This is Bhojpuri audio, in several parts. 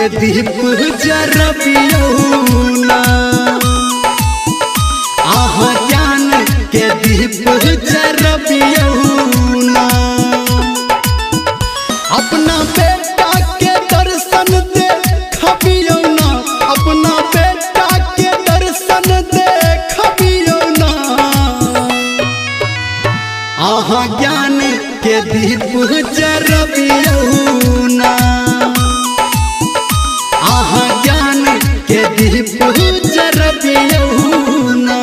के दीप जरबियौना, आहा ज्ञान के दीप जरबियौना। अपना बेटा के दर्शन देखबियौना, अपना बेटा के दर्शन देखबियौना, आहा ज्ञान के दीप जरबियौना, आहा ज्ञान के दीप जरबियौना।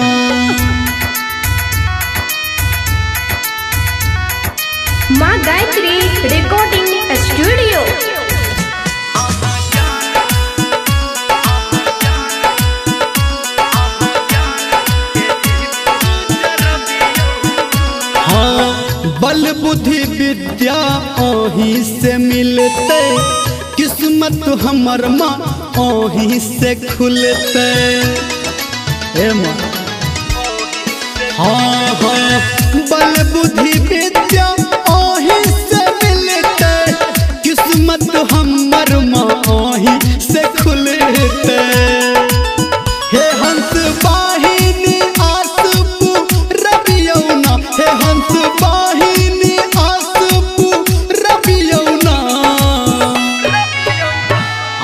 माँ गायत्री रिकॉर्डिंग स्टूडियो। हाँ बल बुद्धि विद्या ओही से मिलते, किस्मत हमर माँ ओही से खुलते। माँ हाँ हाँ बल बुद्धि विद्या ओही से मिलते, किस्मत हमर माँ ओही से खुलते। हे हंस वाहिनी आस पूरबियौना, हे हंस वाहिनी आस पूरबियौना,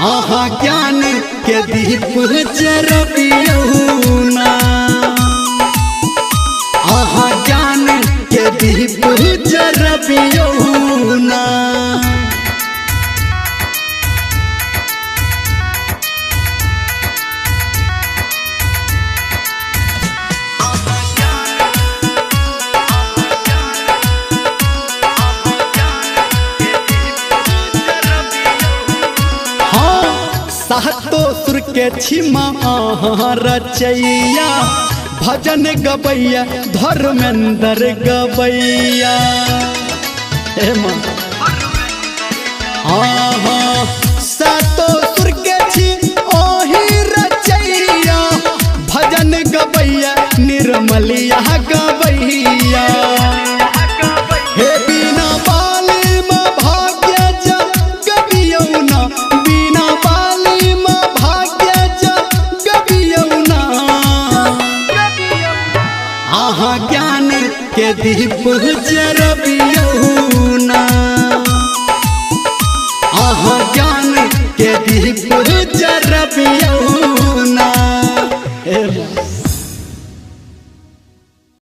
आहा ज्ञान के दीप जरबियौना, आहा ज्ञान के दीप जरबियौना। सातो सुर के छिमा आहा रचैया, भजन गबैया धर्मेंद्र गबैया। माँ हाँ हाँ सातो सुर के छी ओही रचैया, भजन गबैया निर्मलिया गबैया। हे बिना बाली में भाग्य जगबियौना, बिना बाली में भाग्य जगबियौना, आहा ज्ञान के दीप जरबियौना, आहा ज्ञान